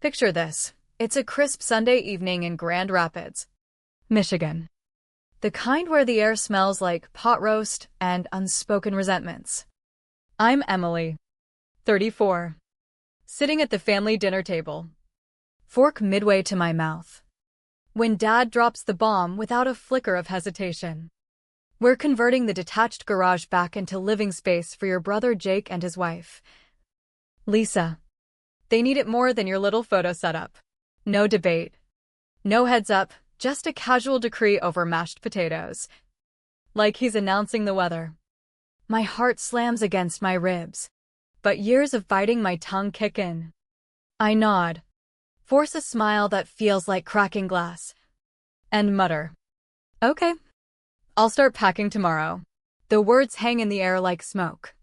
Picture this. It's a crisp Sunday evening in Grand Rapids, Michigan. The kind where the air smells like pot roast and unspoken resentments. I'm Emily, 34, sitting at the family dinner table, fork midway to my mouth, when Dad drops the bomb without a flicker of hesitation. We're converting the detached garage back into living space for your brother Jake and his wife, Lisa. They need it more than your little photo setup. No debate. No heads up, just a casual decree over mashed potatoes. Like he's announcing the weather. My heart slams against my ribs, but years of biting my tongue kick in. I nod, force a smile that feels like cracking glass, and mutter, "Okay, I'll start packing tomorrow." The words hang in the air like smoke,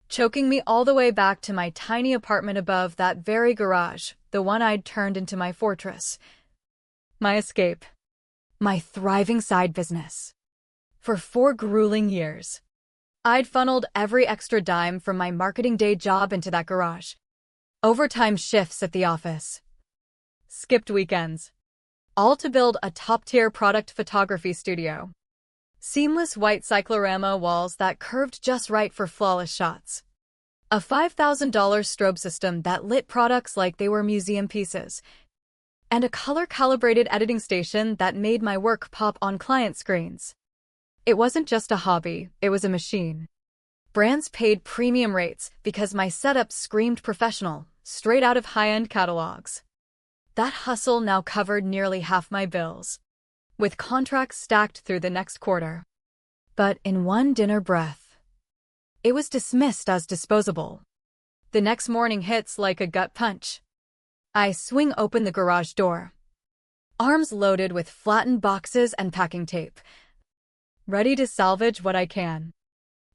choking me all the way back to my tiny apartment above that very garage, the one I'd turned into my fortress. My escape. My thriving side business. For 4 grueling years, I'd funneled every extra dime from my marketing day job into that garage. Overtime shifts at the office. Skipped weekends. All to build a top-tier product photography studio. Seamless white cyclorama walls that curved just right for flawless shots. A $5,000 strobe system that lit products like they were museum pieces. And a color-calibrated editing station that made my work pop on client screens. It wasn't just a hobby, it was a machine. Brands paid premium rates because my setup screamed professional, straight out of high-end catalogs. That hustle now covered nearly half my bills, with contracts stacked through the next quarter. But in one dinner breath, it was dismissed as disposable. The next morning hits like a gut punch. I swing open the garage door, arms loaded with flattened boxes and packing tape, ready to salvage what I can.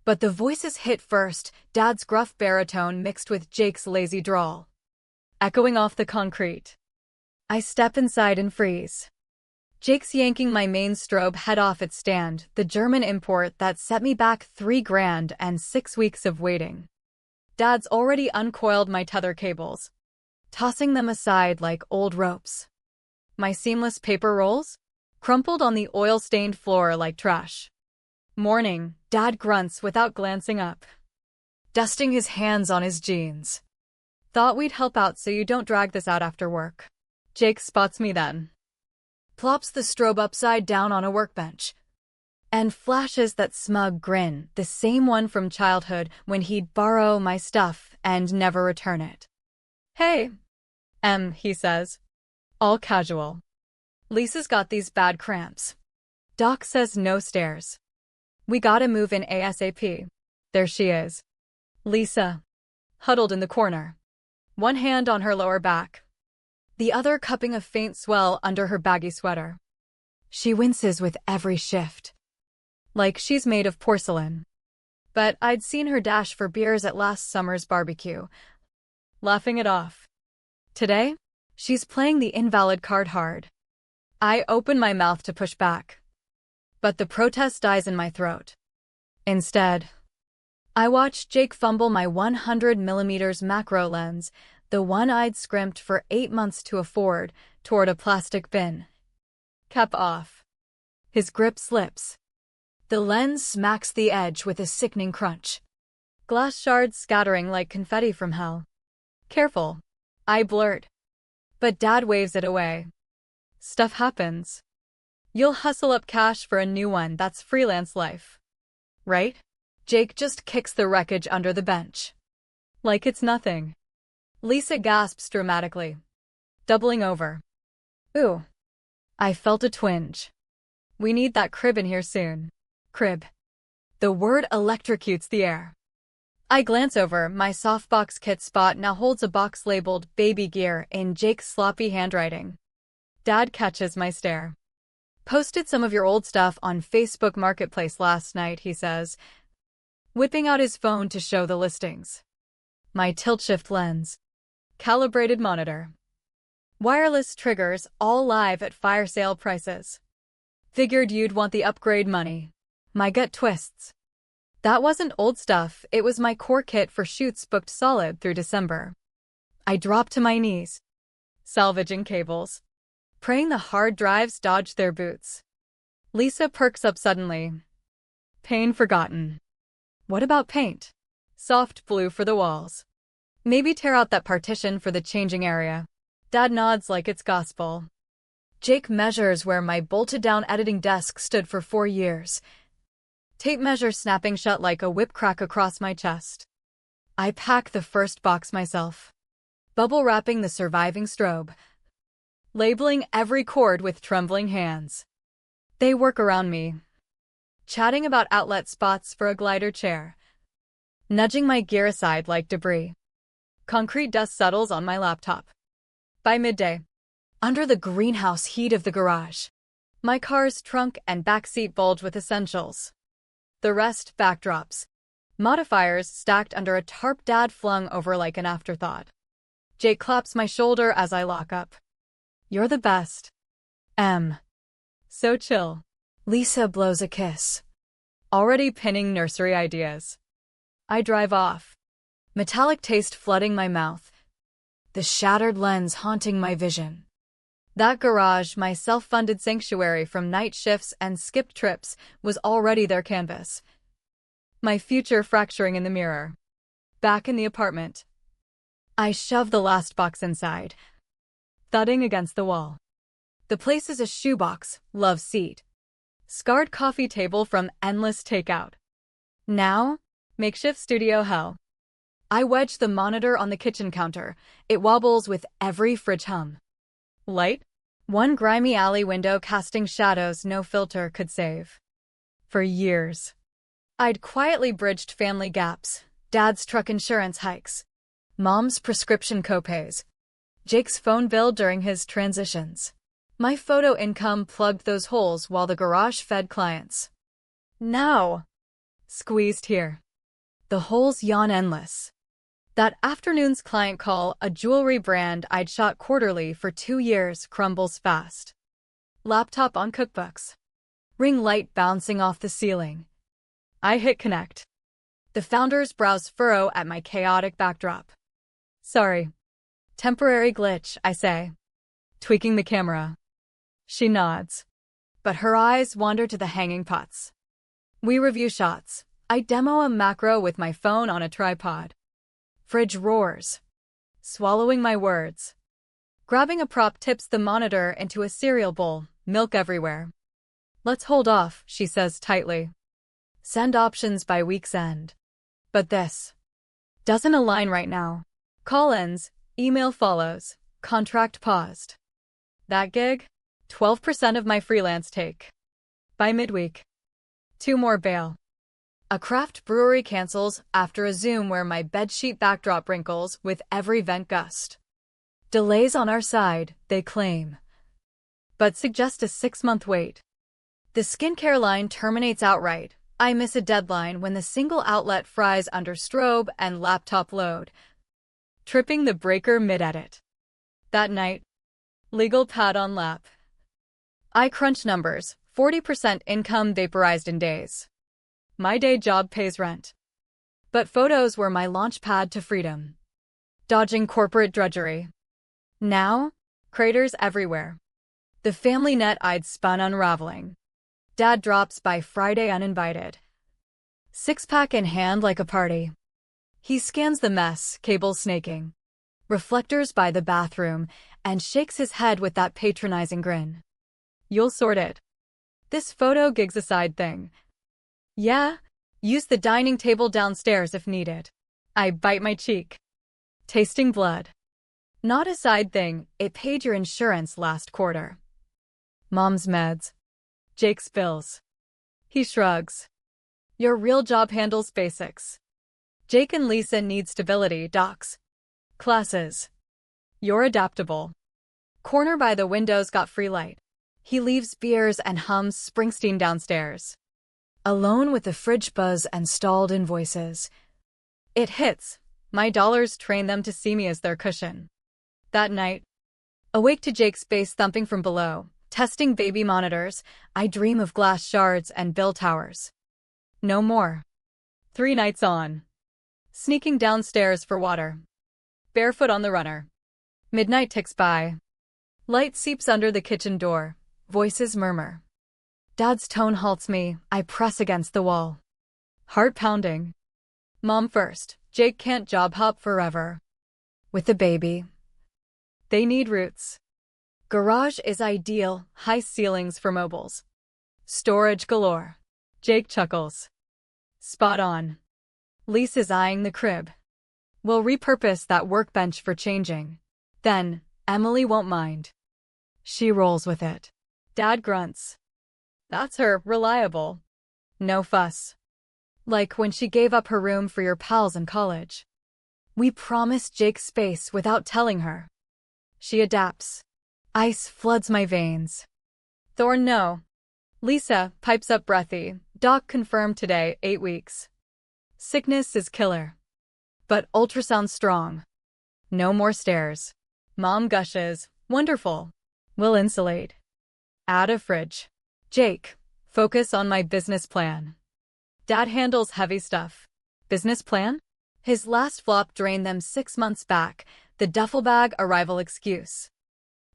But the voices hit first, Dad's gruff baritone mixed with Jake's lazy drawl, echoing off the concrete. I step inside and freeze. Jake's yanking my main strobe head off its stand, the German import that set me back $3,000 and 6 weeks of waiting. Dad's already uncoiled my tether cables, tossing them aside like old ropes. My seamless paper rolls crumpled on the oil-stained floor like trash. Morning, Dad grunts without glancing up, dusting his hands on his jeans. "Thought we'd help out so you don't drag this out after work." Jake spots me then, plops the strobe upside down on a workbench, and flashes that smug grin, the same one from childhood when he'd borrow my stuff and never return it. "Hey, he says, all casual. Lisa's got these bad cramps. Doc says no stairs. We gotta move in ASAP." There she is, Lisa, huddled in the corner, one hand on her lower back, the other cupping a faint swell under her baggy sweater. She winces with every shift, like she's made of porcelain. But I'd seen her dash for beers at last summer's barbecue, laughing it off. Today, she's playing the invalid card hard. I open my mouth to push back, but the protest dies in my throat. Instead, I watch Jake fumble my 100mm macro lens, the one I'd scrimped for 8 months to afford, toward a plastic bin. Cap off. His grip slips. The lens smacks the edge with a sickening crunch. Glass shards scattering like confetti from hell. "Careful," I blurt. But Dad waves it away. "Stuff happens. You'll hustle up cash for a new one, that's freelance life. Right?" Jake just kicks the wreckage under the bench, like it's nothing. Lisa gasps dramatically, doubling over. "Ooh." I felt a twinge. "We need that crib in here soon." Crib. The word electrocutes the air. I glance over, my softbox kit spot now holds a box labeled "Baby Gear" in Jake's sloppy handwriting. Dad catches my stare. "Posted some of your old stuff on Facebook Marketplace last night," he says, whipping out his phone to show the listings. My tilt-shift lens, calibrated monitor, wireless triggers, all live at fire sale prices. "Figured you'd want the upgrade money." My gut twists. That wasn't old stuff, it was my core kit for shoots booked solid through December. I drop to my knees, salvaging cables, praying the hard drives dodge their boots. Lisa perks up suddenly. Pain forgotten. What about paint? Soft blue for the walls. Maybe tear out that partition for the changing area. Dad nods like it's gospel. Jake measures where my bolted-down editing desk stood for 4 years. Tape measure snapping shut like a whip crack across my chest. I pack the first box myself, bubble wrapping the surviving strobe, labeling every cord with trembling hands. They work around me, chatting about outlet spots for a glider chair, nudging my gear aside like debris. Concrete dust settles on my laptop. By midday, under the greenhouse heat of the garage, my car's trunk and backseat bulge with essentials. The rest backdrops, modifiers stacked under a tarp Dad flung over like an afterthought. Jake claps my shoulder as I lock up. You're the best. M. So chill. Lisa blows a kiss, already pinning nursery ideas. I drive off, metallic taste flooding my mouth, the shattered lens haunting my vision. That garage, my self-funded sanctuary from night shifts and skipped trips, was already their canvas. My future fracturing in the mirror. Back in the apartment, I shove the last box inside, thudding against the wall. The place is a shoebox, love seat, scarred coffee table from endless takeout. Now, makeshift studio hell. I wedge the monitor on the kitchen counter. It wobbles with every fridge hum. Light? One grimy alley window casting shadows no filter could save. For years, I'd quietly bridged family gaps, Dad's truck insurance hikes, Mom's prescription copays, Jake's phone bill during his transitions. My photo income plugged those holes while the garage fed clients. Now, squeezed here, the holes yawn endless. That afternoon's client call, a jewelry brand I'd shot quarterly for 2 years, crumbles fast. Laptop on cookbooks. Ring light bouncing off the ceiling. I hit connect. The founders browse furrow at my chaotic backdrop. Sorry. Temporary glitch, I say, tweaking the camera. She nods, but her eyes wander to the hanging pots. We review shots. I demo a macro with my phone on a tripod. Fridge roars, swallowing my words. Grabbing a prop tips the monitor into a cereal bowl, milk everywhere. Let's hold off, she says tightly. Send options by week's end. But this doesn't align right now. Call ends, email follows, contract paused. That gig? 12% of my freelance take. By midweek. 2 more bail. A craft brewery cancels after a Zoom where my bedsheet backdrop wrinkles with every vent gust. Delays on our side, they claim, but suggest a 6-month wait. The skincare line terminates outright. I miss a deadline when the single outlet fries under strobe and laptop load, tripping the breaker mid-edit. That night, legal pad on lap. I crunch numbers, 40% income vaporized in days. My day job pays rent. But photos were my launch pad to freedom. Dodging corporate drudgery. Now, craters everywhere. The family net I'd spun unraveling. Dad drops by Friday uninvited. 6-pack in hand like a party. He scans the mess, cables snaking, reflectors by the bathroom, and shakes his head with that patronizing grin. You'll sort it. This photo gig's a side thing. Yeah, use the dining table downstairs if needed. I bite my cheek. Tasting blood. Not a side thing, it paid your insurance last quarter. Mom's meds. Jake's bills. He shrugs. Your real job handles basics. Jake and Lisa need stability, docs. Classes. You're adaptable. Corner by the window's got free light. He leaves beers and hums Springsteen downstairs. Alone with the fridge buzz and stalled invoices. It hits. My dollars train them to see me as their cushion. That night, awake to Jake's bass thumping from below, testing baby monitors, I dream of glass shards and bill towers. No more. 3 nights on. Sneaking downstairs for water. Barefoot on the runner. Midnight ticks by. Light seeps under the kitchen door. Voices murmur. Dad's tone halts me. I press against the wall. Heart pounding. Mom first. Jake can't job hop forever. With the baby. They need roots. Garage is ideal. High ceilings for mobiles. Storage galore. Jake chuckles. Spot on. Lisa's eyeing the crib. We'll repurpose that workbench for changing. Then, Emily won't mind. She rolls with it. Dad grunts. That's her, reliable. No fuss. Like when she gave up her room for your pals in college. We promised Jake space without telling her. She adapts. Ice floods my veins. Thorn no. Lisa pipes up breathy. Doc confirmed today, 8 weeks. Sickness is killer. But ultrasound strong. No more stairs. Mom gushes. Wonderful. We'll insulate. Add a fridge. Jake, focus on my business plan. Dad handles heavy stuff. Business plan? His last flop drained them 6 months back, the duffel bag arrival excuse.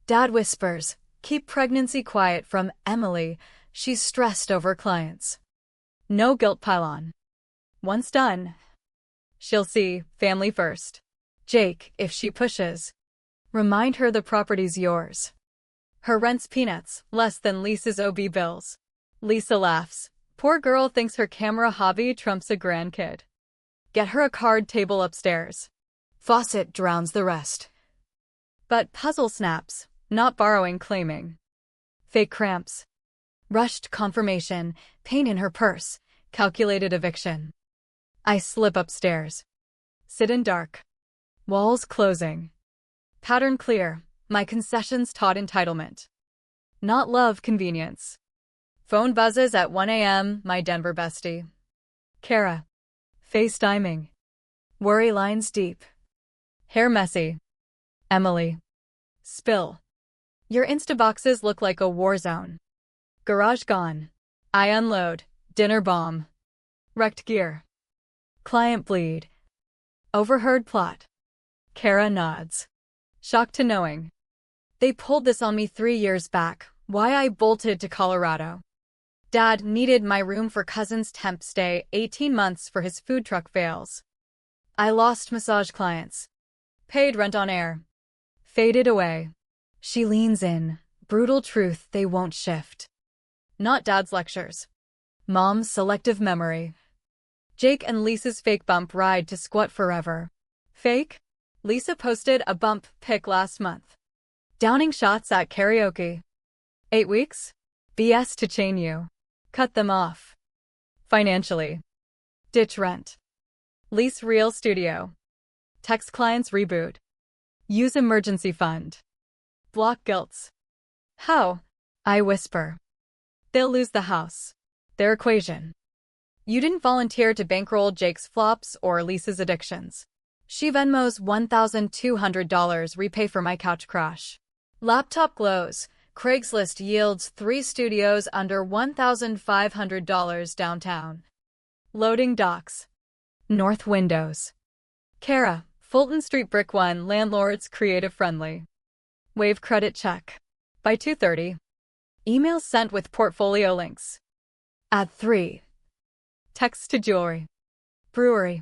Dad whispers, keep pregnancy quiet from Emily. She's stressed over clients. No guilt pile-on. Once done, she'll see family first. Jake, if she pushes, remind her the property's yours. Her rent's peanuts, less than Lisa's OB bills. Lisa laughs. Poor girl thinks her camera hobby trumps a grandkid. Get her a card table upstairs. Faucet drowns the rest. But puzzle snaps, not borrowing claiming. Fake cramps. Rushed confirmation, pain in her purse, calculated eviction. I slip upstairs. Sit in dark. Walls closing. Pattern clear, my concessions taught entitlement. Not love convenience. Phone buzzes at 1 a.m., my Denver bestie. Kara. FaceTiming. Worry lines deep. Hair messy. Emily. Spill. Your Instaboxes look like a war zone. Garage gone. I unload. Dinner bomb. Wrecked gear. Client bleed. Overheard plot. Kara nods. Shocked to knowing. They pulled this on me 3 years back. Why I bolted to Colorado. Dad needed my room for cousin's temp stay, 18 months for his food truck fails. I lost massage clients. Paid rent on air. Faded away. She leans in. Brutal truth they won't shift. Not Dad's lectures. Mom's selective memory. Jake and Lisa's fake bump ride to squat forever. Fake? Lisa posted a bump pic last month. Downing shots at karaoke. 8 weeks? BS to chain you. Cut them off. Financially. Ditch rent. Lease real studio. Text clients reboot. Use emergency fund. Block guilts. How? I whisper. They'll lose the house. Their equation. You didn't volunteer to bankroll Jake's flops or Lisa's addictions. She Venmos $1,200 repay for my couch crash. Laptop glows. Craigslist yields 3 studios under $1,500 downtown. Loading docks. North windows. Kara, Fulton Street Brick 1 landlords creative friendly. Wave credit check. By 2:30. Emails sent with portfolio links. At 3. Text to jewelry. Brewery.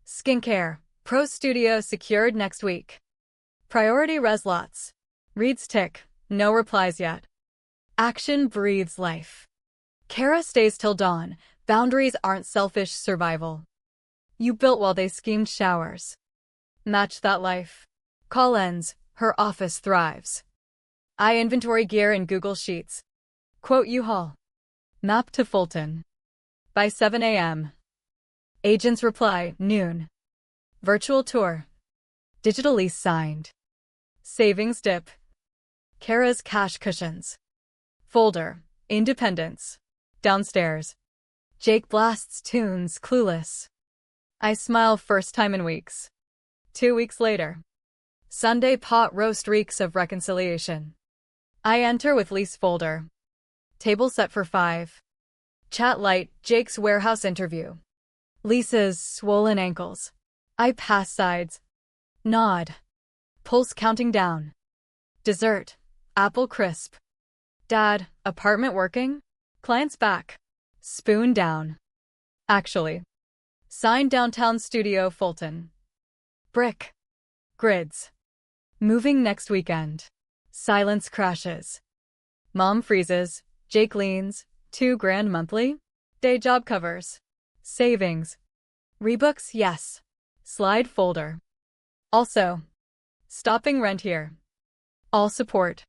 Skincare. Pro studio secured next week. Priority res lots. Reads tick. No replies yet. Action breathes life. Kara stays till dawn. Boundaries aren't selfish survival. You built while they schemed showers. Match that life. Call ends. Her office thrives. I inventory gear in Google Sheets. Quote U-Haul. Map to Fulton. By 7 a.m. Agents reply, noon. Virtual tour. Digital lease signed. Savings dip. Kara's cash cushions. Folder. Independence. Downstairs. Jake blasts tunes, clueless. I smile first time in weeks. 2 weeks later. Sunday pot roast reeks of reconciliation. I enter with lease folder. Table set for 5. Chat light, Jake's warehouse interview. Lisa's swollen ankles. I pass sides. Nod. Pulse counting down. Dessert. Apple crisp. Dad, apartment working? Clients back. Spoon down. Actually. Sign downtown studio Fulton. Brick. Grids. Moving next weekend. Silence crashes. Mom freezes. Jake leans. $2,000 monthly? Day job covers. Savings. Rebooks, yes. Slide folder. Also. Stopping rent here. All support.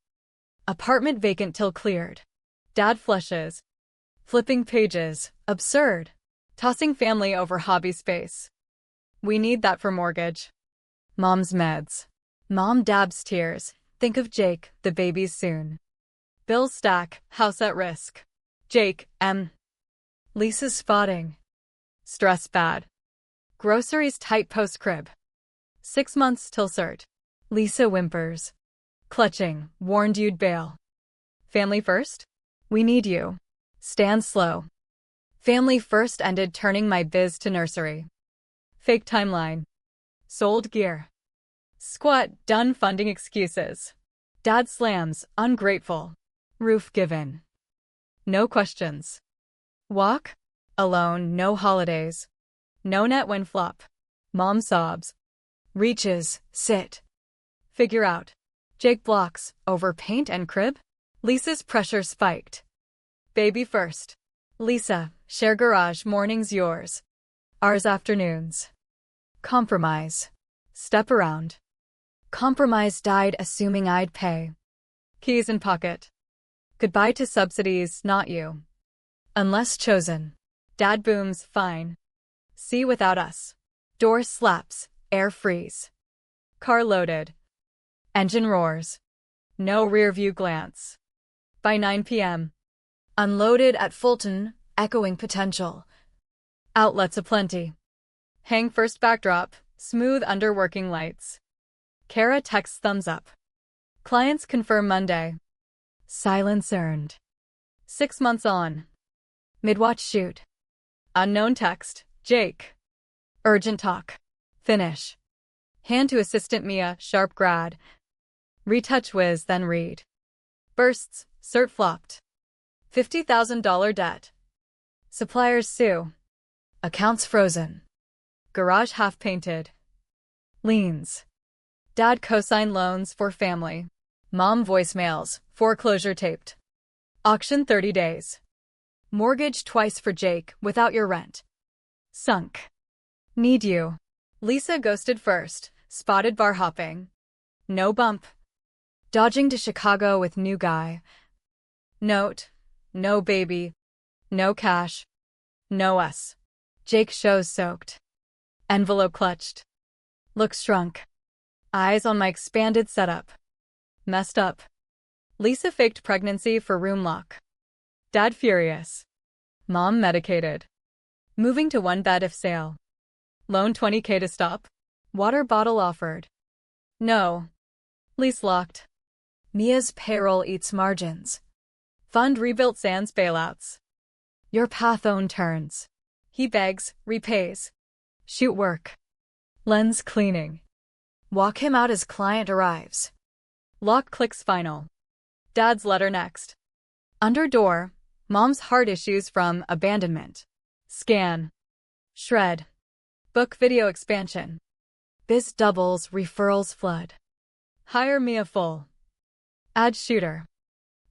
Apartment vacant till cleared. Dad flushes. Flipping pages. Absurd. Tossing family over hobby space. We need that for mortgage. Mom's meds. Mom dabs tears. Think of Jake, the baby's soon. Bills stack, house at risk. Jake, Lisa's spotting. Stress bad. Groceries tight post-crib. 6 months till cert. Lisa whimpers. Clutching, warned you'd bail. Family first? We need you. Stand slow. Family first ended turning my biz to nursery. Fake timeline. Sold gear. Squat, done funding excuses. Dad slams, ungrateful. Roof given. No questions. Walk? Alone, no holidays. No net when flop. Mom sobs. Reaches, sit. Figure out. Jake blocks, over paint and crib? Lisa's pressure spiked. Baby first. Lisa, share garage, mornings yours. Ours afternoons. Compromise. Step around. Compromise died assuming I'd pay. Keys in pocket. Goodbye to subsidies, not you. Unless chosen. Dad booms, fine. See without us. Door slaps, air freeze. Car loaded. Engine roars. No rear view glance. By 9 p.m. Unloaded at Fulton, echoing potential. Outlets aplenty. Hang first backdrop, smooth under working lights. Kara texts thumbs up. Clients confirm Monday. Silence earned. 6 months on. Midwatch shoot. Unknown text, Jake. Urgent talk. Finish. Hand to assistant Mia, sharp grad. Retouch whiz, then read. Bursts, cert flopped. $50,000 debt. Suppliers sue. Accounts frozen. Garage half painted. Liens. Dad cosign loans for family. Mom voicemails, foreclosure taped. Auction 30 days. Mortgage twice for Jake, without your rent. Sunk. Need you. Lisa ghosted first, spotted bar hopping. No bump. Dodging to Chicago with new guy. Note. No baby. No cash. No us. Jake shows soaked. Envelope clutched. Looks shrunk. Eyes on my expanded setup. Messed up. Lisa faked pregnancy for room lock. Dad furious. Mom medicated. Moving to one bed if sale. Loan $20K to stop. Water bottle offered. No. Lease locked. Mia's payroll eats margins. Fund rebuilt sans bailouts. Your path own turns. He begs, repays. Shoot work. Lens cleaning. Walk him out as client arrives. Lock clicks final. Dad's letter next. Under door. Mom's heart issues from abandonment. Scan. Shred. Book video expansion. Biz doubles, referrals flood. Hire Mia full. Add shooter.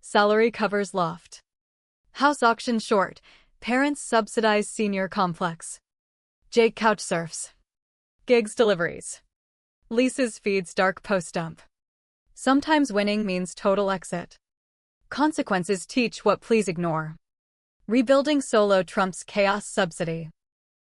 Salary covers loft. House auction short. Parents subsidize senior complex. Jake couch surfs. Gigs deliveries. Lisa's feeds dark post dump. Sometimes winning means total exit. Consequences teach what please ignore. Rebuilding solo trumps chaos subsidy.